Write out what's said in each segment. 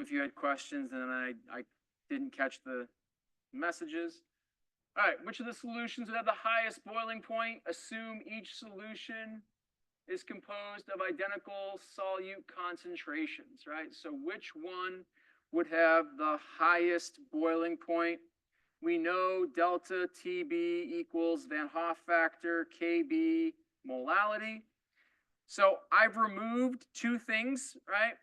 if you had questions, and then I didn't catch the messages. All right, which of the solutions would have the highest boiling point? Assume each solution is composed of identical solute concentrations, right? So which one would have the highest boiling point? We know delta TB equals Van Hoff factor, KB molality. So I've removed two things, right?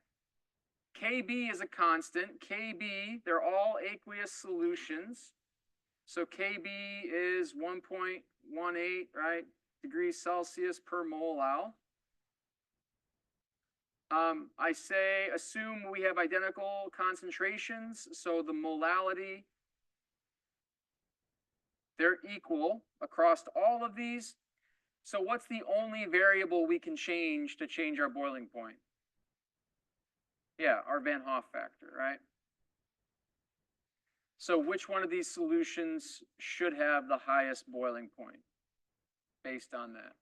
KB is a constant. KB, they're all aqueous solutions. So KB is 1.18, right, degrees Celsius per molal. I say assume we have identical concentrations, so the molality, they're equal across all of these. So what's the only variable we can change to change our boiling point? Yeah, our Van Hoff factor, right? So which one of these solutions should have the highest boiling point based on that?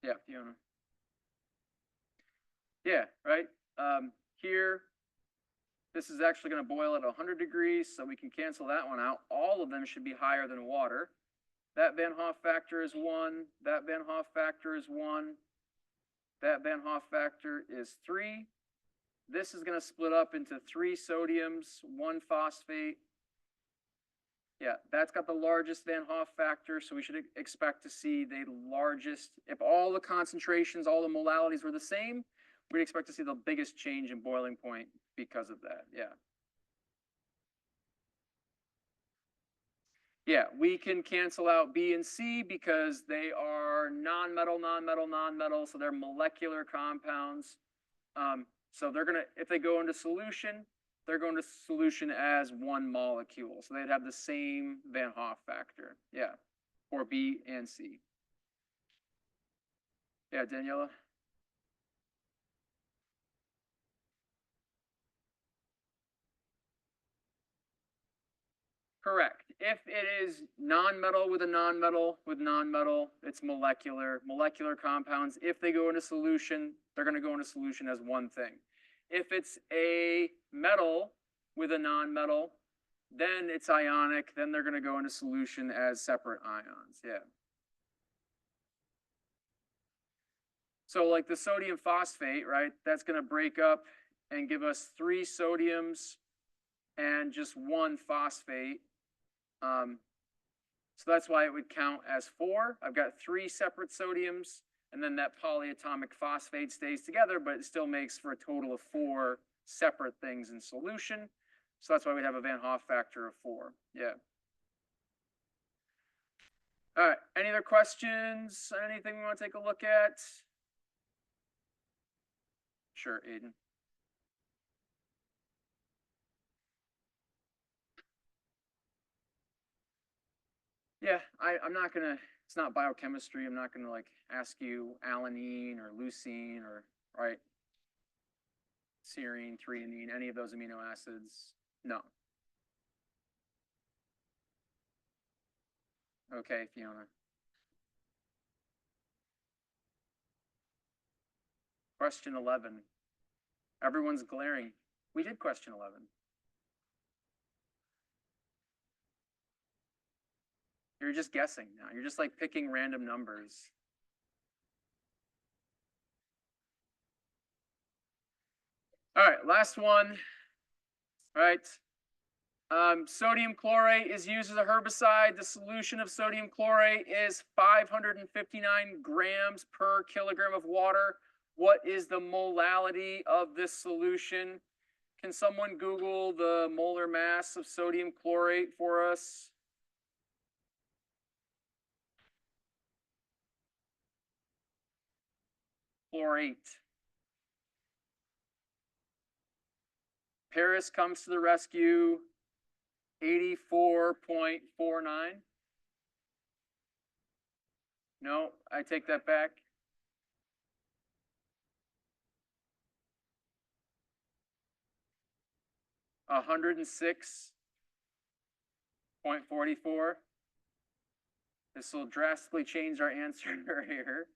Yeah, Fiona. Yeah, right. Here, this is actually going to boil at 100 degrees, so we can cancel that one out. All of them should be higher than water. That Van Hoff factor is 1. That Van Hoff factor is 1. That Van Hoff factor is 3. This is going to split up into 3 sodiums, 1 phosphate. Yeah, that's got the largest Van Hoff factor, so we should expect to see the largest. If all the concentrations, all the molalities were the same, we'd expect to see the biggest change in boiling point because of that, yeah. Yeah, we can cancel out B and C because they are non-metal, non-metal, non-metal, so they're molecular compounds. So they're gonna, if they go into solution, they're going to solution as one molecule. So they'd have the same Van Hoff factor, yeah, for B and C. Yeah, Daniela? Correct. If it is non-metal with a non-metal with non-metal, it's molecular. Molecular compounds, if they go into solution, they're going to go into solution as one thing. If it's a metal with a non-metal, then it's ionic. Then they're going to go into solution as separate ions. Yeah. So like the sodium phosphate, right? That's going to break up and give us 3 sodiums and just 1 phosphate. So that's why it would count as 4. I've got 3 separate sodiums, and then that polyatomic phosphate stays together, but it still makes for a total of 4 separate things in solution. So that's why we have a Van Hoff factor of 4. Yeah. All right. Any other questions? Anything we want to take a look at? Sure, Aiden. Yeah, I'm not gonna, it's not biochemistry. I'm not gonna like ask you alanine or leucine or, right, serine, threonine, any of those amino acids. No. Okay, Fiona. Question 11. Everyone's glaring. We did question 11. You're just guessing now. You're just like picking random numbers. All right, last one. All right. Sodium chlorate is used as a herbicide. The solution of sodium chlorate is 559 grams per kilogram of water. What is the molality of this solution? Can someone Google the molar mass of sodium chlorate for us? Chlorate. Paris comes to the rescue. 84.49. No, I take that back. $106.44. This will drastically change our answer here.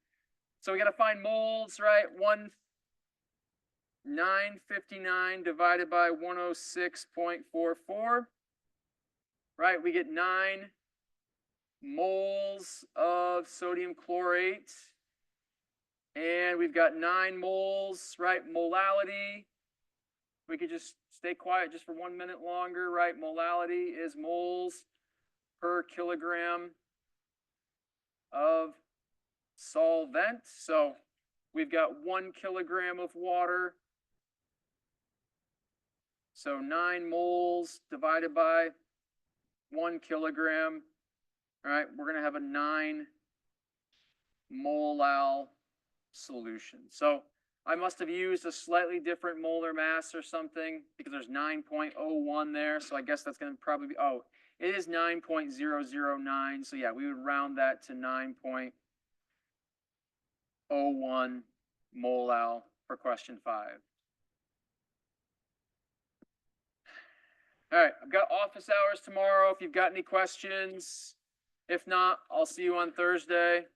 So we got to find moles, right? 959 divided by 106.44, right? We get 9 moles of sodium chlorate. And we've got 9 moles, right? Molality. We could just stay quiet just for 1 minute longer, right? Molality is moles per kilogram of solvent. So we've got 1 kilogram of water. So 9 moles divided by 1 kilogram. All right, we're going to have a 9 molal solution. So I must have used a slightly different molar mass or something because there's 9.01 there. So I guess that's going to probably be, oh, it is 9.009. So yeah, we would round that to 9.01 molal for question 5. All right, I've got office hours tomorrow if you've got any questions. If not, I'll see you on Thursday.